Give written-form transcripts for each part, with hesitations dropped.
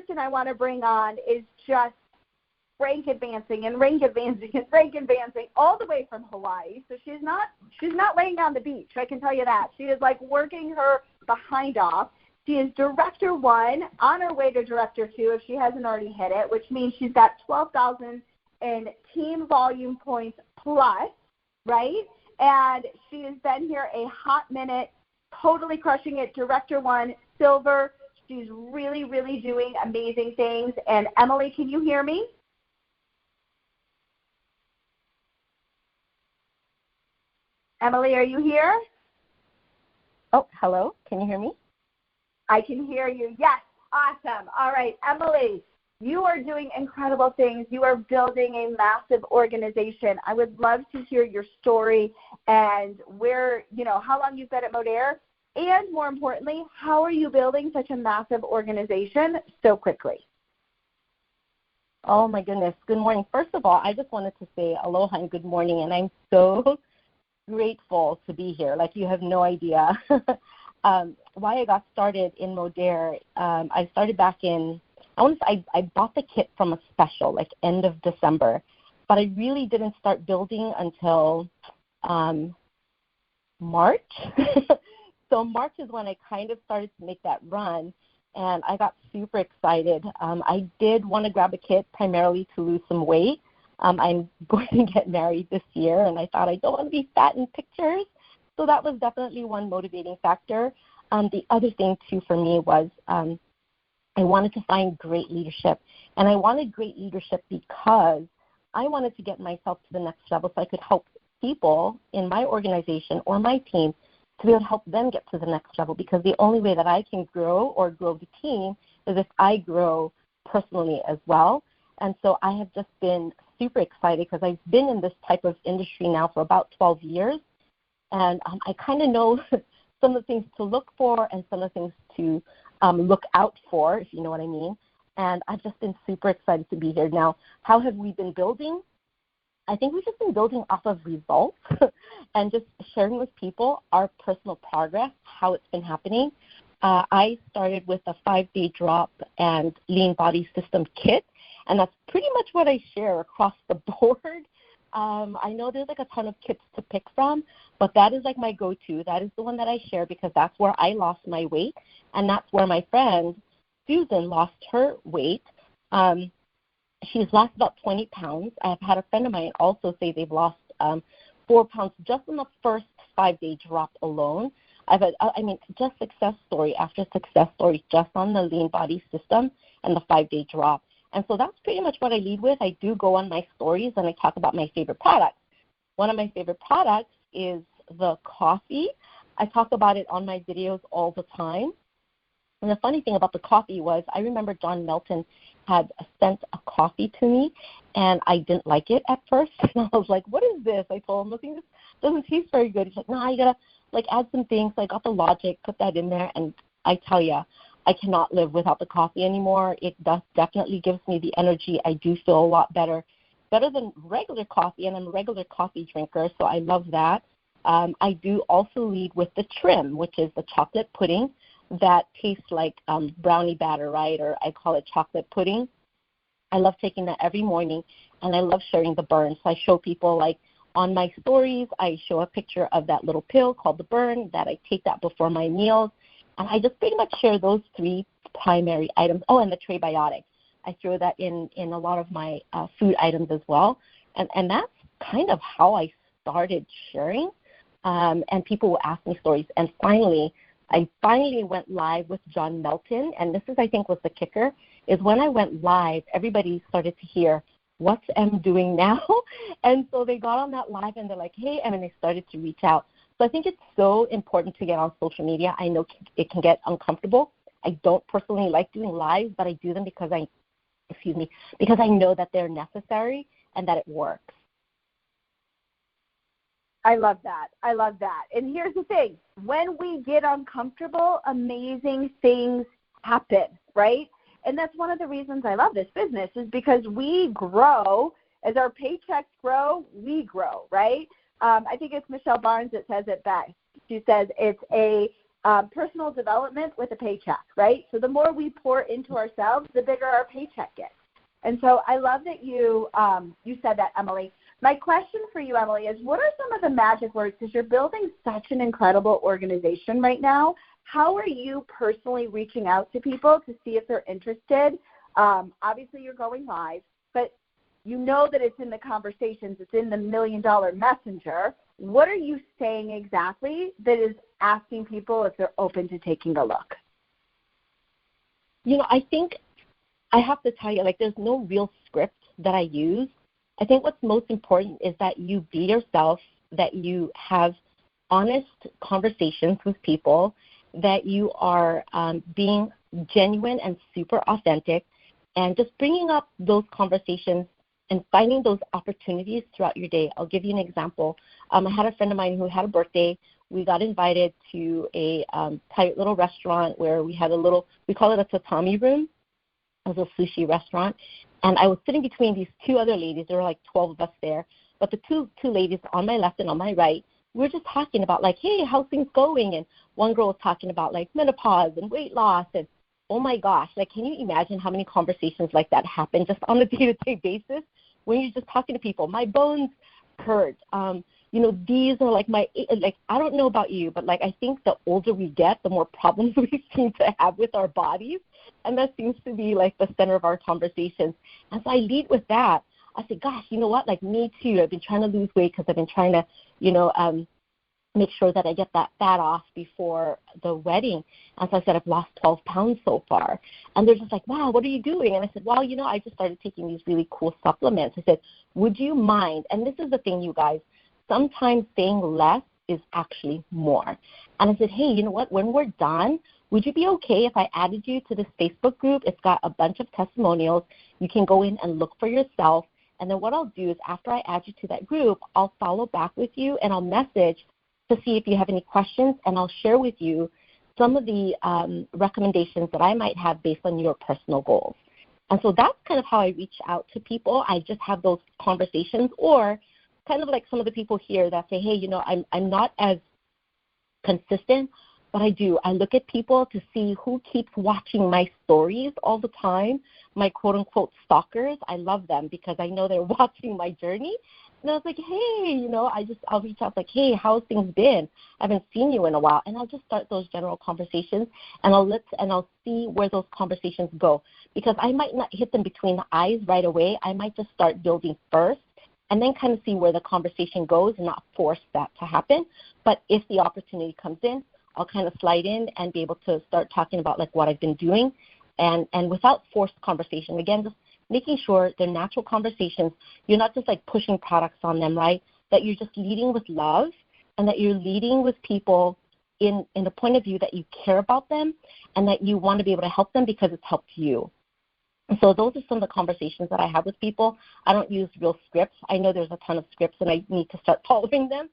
person I want to bring on is just rank advancing and rank advancing and rank advancing all the way from Hawaii. So she's not laying on the beach, I can tell you that. She is like working her behind off. She is Director 1 on her way to Director 2 if she hasn't already hit it, which means she's got 12,000 in team volume points plus, right? And she has been here a hot minute, totally crushing it. Director 1, silver. She's really, really doing amazing things. And Emily, can you hear me? Emily, are you here? Oh, hello. Can you hear me? I can hear you. Yes. Awesome. All right. Emily, you are doing incredible things. You are building a massive organization. I would love to hear your story and where, how long you've been at Modere, and more importantly, how are you building such a massive organization so quickly? Oh, my goodness. Good morning. First of all, I just wanted to say aloha and good morning, and I'm so grateful to be here. Like, you have no idea. Why I got started in Modere, I started back in, I bought the kit from a special, like end of December, but I really didn't start building until March. So March is when I kind of started to make that run, and I got super excited. I did want to grab a kit primarily to lose some weight. I'm going to get married this year, and I thought I don't want to be fat in pictures. So that was definitely one motivating factor. The other thing, too, for me was I wanted to find great leadership. And I wanted great leadership because I wanted to get myself to the next level so I could help people in my organization or my team to be able to help them get to the next level, because the only way that I can grow or grow the team is if I grow personally as well. And so I have just been super excited because I've been in this type of industry now for about 12 years. And I kind of know some of the things to look for and some of the things to look out for, if you know what I mean. And I've just been super excited to be here. Now, how have we been building? I think we've just been building off of results and just sharing with people our personal progress, how it's been happening. I started with a 5-day drop and lean body system kit, and that's pretty much what I share across the board. I know there's like a ton of kits to pick from, but that is like my go-to. That is the one that I share because that's where I lost my weight, and that's where my friend Susan lost her weight. She's lost about 20 pounds. I've had a friend of mine also say they've lost 4 pounds just in the first 5-day drop alone. I've had, just success story after success story just on the lean body system and the 5-day drop. And so that's pretty much what I lead with. I do go on my stories and I talk about my favorite products. One of my favorite products is the coffee. I talk about it on my videos all the time. And the funny thing about the coffee was I remember John Melton had sent a coffee to me, and I didn't like it at first. And I was like, what is this? I told him, this doesn't taste very good. He's like, no, you got to add some things. So I got the Logic, put that in there, and I tell you, I cannot live without the coffee anymore. It definitely gives me the energy. I do feel a lot better than regular coffee, and I'm a regular coffee drinker, so I love that. I do also lead with the Trim, which is the chocolate pudding that tastes like brownie batter, right? Or I call it chocolate pudding. I love taking that every morning, and I love sharing the Burn. So I show people, like, on my stories, I show a picture of that little pill called the Burn that I take that before my meals. And I just pretty much share those 3 primary items. Oh, and the Trebiotic. I throw that in a lot of my food items as well. And that's kind of how I started sharing. And people will ask me stories. And I finally went live with John Melton. And this is, I think, was the kicker, is when I went live, everybody started to hear, what's Em doing now? And so they got on that live and they're like, hey, Em, and they started to reach out. So I think it's so important to get on social media. I know it can get uncomfortable. I don't personally like doing lives, but I do them because I know that they're necessary and that it works. I love that. And here's the thing. When we get uncomfortable, amazing things happen, right? And that's one of the reasons I love this business, is because we grow. As our paychecks grow, we grow, right? I think it's Michelle Barnes that says it best. She says it's a personal development with a paycheck, right? So the more we pour into ourselves, the bigger our paycheck gets. And so I love that you said that, Emily. My question for you, Emily, is what are some of the magic words? Because you're building such an incredible organization right now. How are you personally reaching out to people to see if they're interested? Obviously, you're going live, but you know that it's in the conversations. It's in the $1 Million Messenger. What are you saying exactly that is asking people if they're open to taking a look? I think I have to tell you, there's no real script that I use. I think what's most important is that you be yourself, that you have honest conversations with people, that you are being genuine and super authentic, and just bringing up those conversations and finding those opportunities throughout your day. I'll give you an example. I had a friend of mine who had a birthday. We got invited to a tight little restaurant where we had we call it a tatami room. It was a sushi restaurant. And I was sitting between these two other ladies. There were like 12 of us there. But the two ladies on my left and on my right, we were just talking about hey, how's things going? And one girl was talking about menopause and weight loss. And oh my gosh, can you imagine how many conversations like that happen just on a day-to-day basis when you're just talking to people? My bones hurt. These are I don't know about you, but I think the older we get, the more problems we seem to have with our bodies. And that seems to be the center of our conversations. As I lead with that, I say, gosh, you know what? Me too. I've been trying to lose weight because I've been trying to, make sure that I get that fat off before the wedding. As I said, I've lost 12 pounds so far. And they're just wow, what are you doing? And I said, well, I just started taking these really cool supplements. I said, would you mind? And this is the thing, you guys, sometimes saying less is actually more. And I said, hey, you know what? When we're done, would you be okay if I added you to this Facebook group? It's got a bunch of testimonials. You can go in and look for yourself. And then what I'll do is after I add you to that group, I'll follow back with you and I'll message to see if you have any questions, and I'll share with you some of the recommendations that I might have based on your personal goals. And so that's kind of how I reach out to people. I just have those conversations, or kind of like some of the people here that say, hey, I'm not as consistent, but I do. I look at people to see who keeps watching my stories all the time, my quote-unquote stalkers. I love them because I know they're watching my journey. And I was hey, I'll reach out hey, how's things been? I haven't seen you in a while. And I'll just start those general conversations, and I'll see where those conversations go, because I might not hit them between the eyes right away. I might just start building first and then kind of see where the conversation goes and not force that to happen. But if the opportunity comes in, I'll kind of slide in and be able to start talking about what I've been doing, and without forced conversation. Again, just making sure they're natural conversations. You're not just pushing products on them, right? That you're just leading with love, and that you're leading with people in the point of view that you care about them and that you want to be able to help them because it's helped you. And so those are some of the conversations that I have with people. I don't use real scripts. I know there's a ton of scripts and I need to start following them.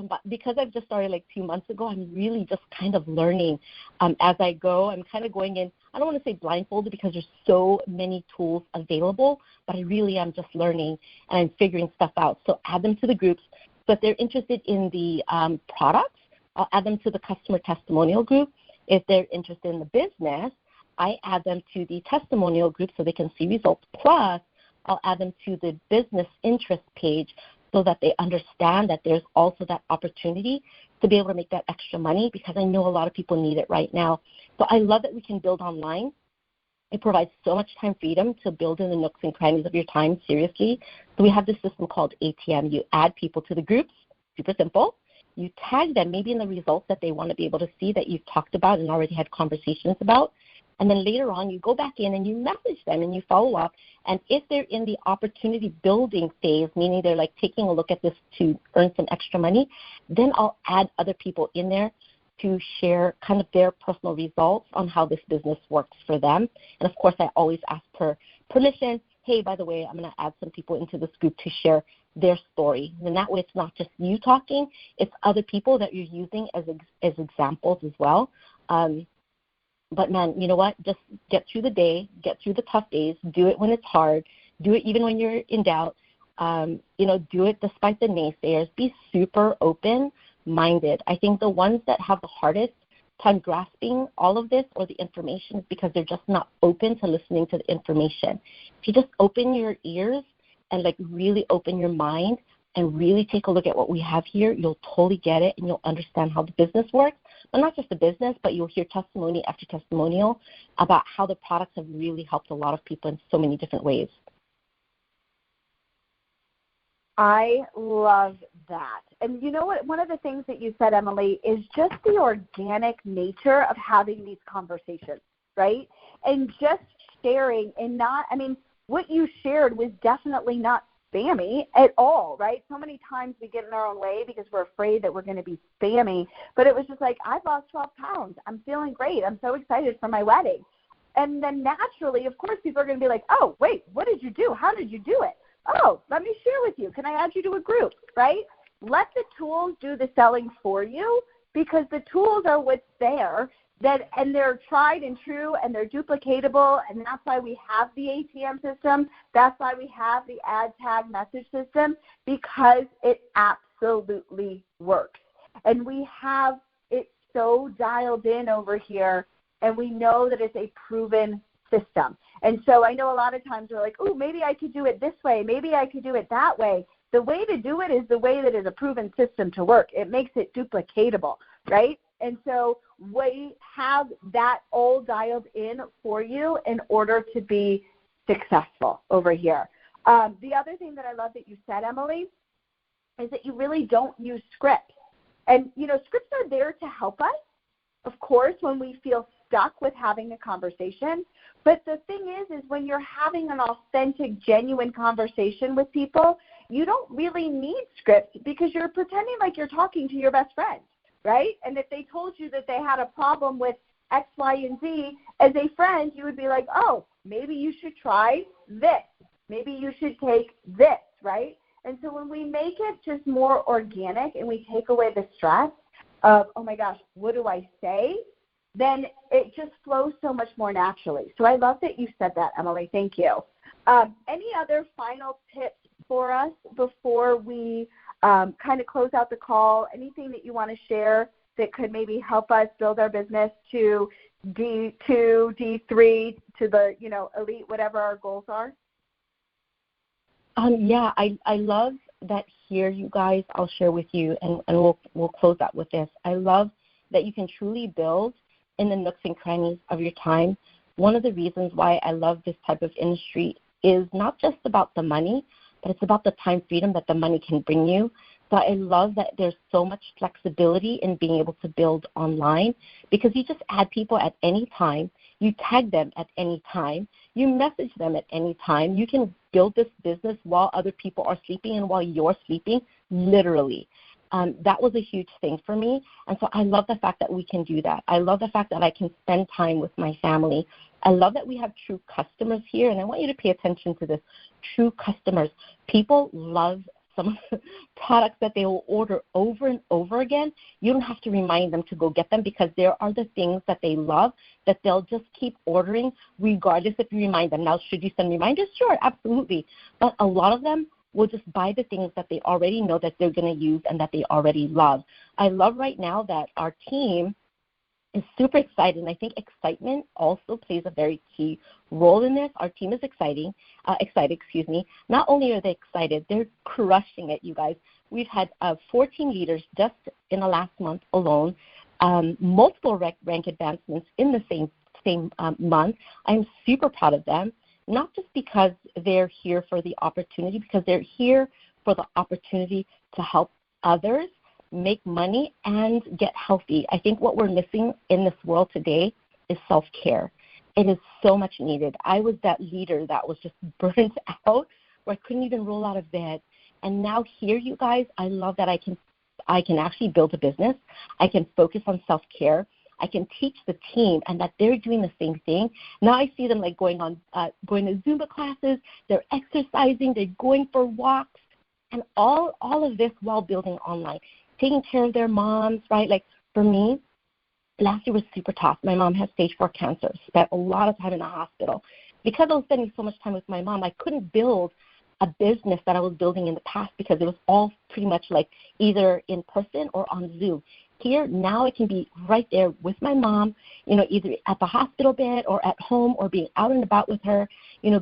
But because I've just started 2 months ago, I'm really just kind of learning as I go. I'm kind of going in, I don't want to say blindfolded because there's so many tools available, but I really am just learning and I'm figuring stuff out. So add them to the groups. So if they're interested in the products, I'll add them to the customer testimonial group. If they're interested in the business, I add them to the testimonial group so they can see results. Plus, I'll add them to the business interest page so that they understand that there's also that opportunity to be able to make that extra money, because I know a lot of people need it right now. So I love that we can build online. It provides so much time freedom to build in the nooks and crannies of your time, seriously. So we have this system called ATM. You add people to the groups, super simple. You tag them maybe in the results that they want to be able to see that you've talked about and already had conversations about. And then later on, you go back in and you message them and you follow up. And if they're in the opportunity building phase, meaning they're taking a look at this to earn some extra money, then I'll add other people in there to share kind of their personal results on how this business works for them. And of course, I always ask for permission. Hey, by the way, I'm going to add some people into this group to share their story. And that way it's not just you talking, it's other people that you're using as examples as well. But man, you know what? Just get through the day, get through the tough days, do it when it's hard, do it even when you're in doubt, do it despite the naysayers. Be super open-minded. I think the ones that have the hardest time grasping all of this or the information is because they're just not open to listening to the information. If you just open your ears and like really open your mind and really take a look at what we have here, you'll totally get it and you'll understand how the business works. But not just the business, but you'll hear testimony after testimonial about how the products have really helped a lot of people in so many different ways. I love that. And you know what? One of the things that you said, Emily, is just the organic nature of having these conversations, right? And just sharing and not, I mean, what you shared was definitely not spammy at all, right? So many times we get in our own way because we're afraid that we're going to be spammy. But it was just like, I've lost 12 pounds. I'm feeling great. I'm so excited for my wedding. And then naturally, of course, people are going to be like, oh, wait, what did you do? How did you do it? Oh, let me share with you. Can I add you to a group, right? Let the tools do the selling for you because the tools are what's there, and they're tried and true and they're duplicatable, and that's why we have the ATM system. That's why we have the ad tag message system, because it absolutely works. And we have it so dialed in over here, and we know that it's a proven system. And so I know a lot of times we're like, oh, maybe I could do it this way. Maybe I could do it that way. The way to do it is the way that is a proven system to work. It makes it duplicatable, right? And so we have that all dialed in for you in order to be successful over here. The other thing that I love that you said, Emily, is that you really don't use scripts. And, you know, scripts are there to help us, of course, when we feel stuck with having a conversation. But the thing is when you're having an authentic, genuine conversation with people, you don't really need scripts because you're pretending like you're talking to your best friend, right? And if they told you that they had a problem with X, Y, and Z, as a friend, you would be like, oh, maybe you should try this. Maybe you should take this, right? And so when we make it just more organic and we take away the stress of, oh my gosh, what do I say? Then it just flows so much more naturally. So I love that you said that, Emily. Thank you. Any other final tips for us before we kind of close out the call? Anything that you want to share that could maybe help us build our business to D2, D3, to the, you know, elite, whatever our goals are? Yeah, I love that here, you guys. I'll share with you, and we'll close out with this. I love that you can truly build in the nooks and crannies of your time. One of the reasons why I love this type of industry is not just about the money, but it's about the time freedom that the money can bring you. So I love that there's so much flexibility in being able to build online because you just add people at any time. You tag them at any time. You message them at any time. You can build this business while other people are sleeping and while you're sleeping, literally. That was a huge thing for me. And so I love the fact that we can do that. I love the fact that I can spend time with my family. I love that we have true customers here. And I want you to pay attention to this. True customers. People love some of the products that they will order over and over again. You don't have to remind them to go get them because there are the things that they love that they'll just keep ordering regardless if you remind them. Now, should you send reminders? Sure, absolutely. But a lot of them will just buy the things that they already know that they're going to use and that they already love. I love right now that our team is super excited, and I think excitement also plays a very key role in this. Our team is excited. Not only are they excited, they're crushing it, you guys. We've had 14 leaders just in the last month alone, multiple rank advancements in the same month. I'm super proud of them. Not just because they're here for the opportunity, because they're here for the opportunity to help others make money and get healthy. I think what we're missing in this world today is self-care. It is so much needed. I was that leader that was just burnt out where I couldn't even roll out of bed. And now here, you guys, I love that I can actually build a business. I can focus on self-care. I can teach the team and that they're doing the same thing. Now I see them like going to Zumba classes, they're exercising, they're going for walks, and all of this while building online, taking care of their moms, right? Like for me, last year was super tough. My mom had stage 4 cancer, spent a lot of time in the hospital. Because I was spending so much time with my mom, I couldn't build a business that I was building in the past because it was all pretty much like either in person or on Zoom. here, now I can be right there with my mom, either at the hospital bed or at home or being out and about with her,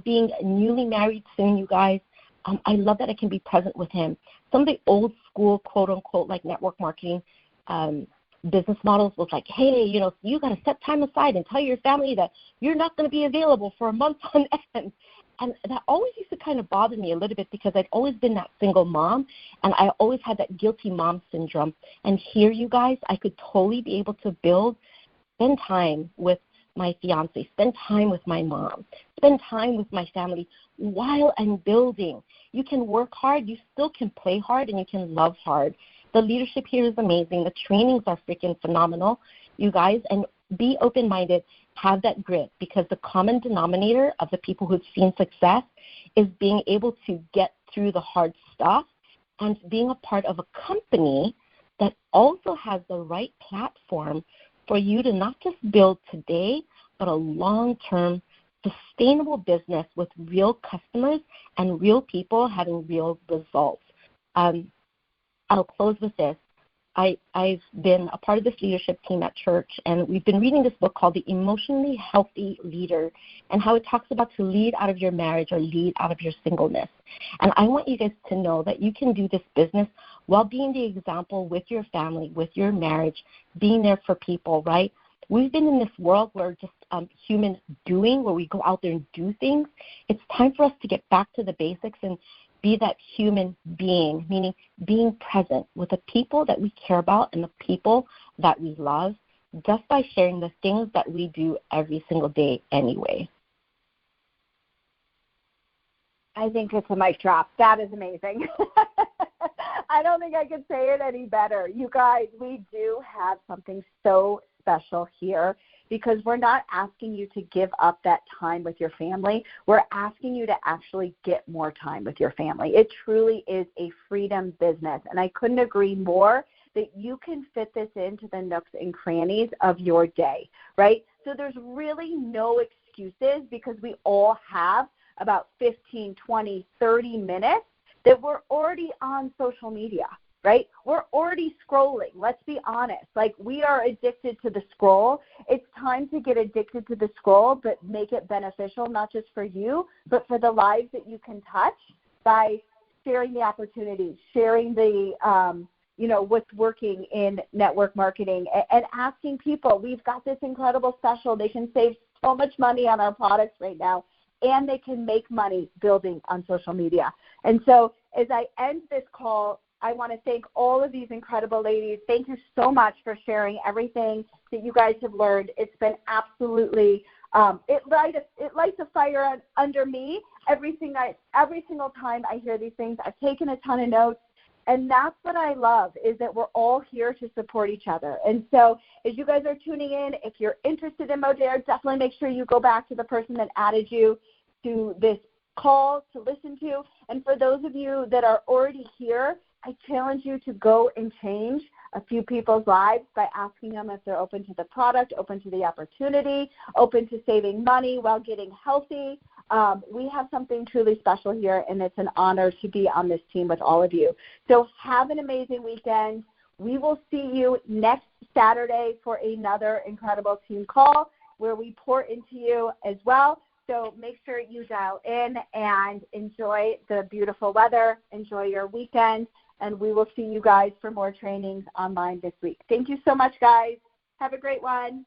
being newly married soon, you guys. I love that I can be present with him. Some of the old school, quote unquote, like network marketing business models was like, hey, you got to set time aside and tell your family that you're not going to be available for a month on end. And that always used to kind of bother me a little bit because I'd always been that single mom, and I always had that guilty mom syndrome. And here, you guys, I could totally be able to spend time with my fiance, spend time with my mom, spend time with my family while I'm building. You can work hard, you still can play hard, and you can love hard. The leadership here is amazing. The trainings are freaking phenomenal, you guys, and be open-minded. Have that grit, because the common denominator of the people who've seen success is being able to get through the hard stuff and being a part of a company that also has the right platform for you to not just build today, but a long-term sustainable business with real customers and real people having real results. I'll close with this. I've been a part of this leadership team at church, and we've been reading this book called The Emotionally Healthy Leader, and how it talks about to lead out of your marriage or lead out of your singleness. And I want you guys to know that you can do this business while being the example with your family, with your marriage, being there for people, right? We've been in this world where just human doing, where we go out there and do things. It's time for us to get back to the basics and be that human being, meaning being present with the people that we care about and the people that we love, just by sharing the things that we do every single day anyway. I think it's a mic drop. That is amazing. I don't think I could say it any better. You guys, we do have something so special here, because we're not asking you to give up that time with your family. We're asking you to actually get more time with your family. It truly is a freedom business, and I couldn't agree more that you can fit this into the nooks and crannies of your day, right? So there's really no excuses, because we all have about 15, 20, 30 minutes that we're already on social media, right? We're already scrolling. Let's be honest. Like, we are addicted to the scroll. It's time to get addicted to the scroll, but make it beneficial, not just for you, but for the lives that you can touch by sharing the opportunities, sharing the, what's working in network marketing, and asking people. We've got this incredible special. They can save so much money on our products right now, and they can make money building on social media. And so as I end this call, I want to thank all of these incredible ladies. Thank you so much for sharing everything that you guys have learned. It's been absolutely, it lights a fire under me every single time I hear these things. I've taken a ton of notes, and that's what I love, is that we're all here to support each other. And so as you guys are tuning in, if you're interested in Modere, definitely make sure you go back to the person that added you to this call to listen to. And for those of you that are already here, I challenge you to go and change a few people's lives by asking them if they're open to the product, open to the opportunity, open to saving money while getting healthy. We have something truly special here, and it's an honor to be on this team with all of you. So have an amazing weekend. We will see you next Saturday for another incredible team call where we pour into you as well. So make sure you dial in and enjoy the beautiful weather. Enjoy your weekend. And we will see you guys for more trainings online this week. Thank you so much, guys. Have a great one.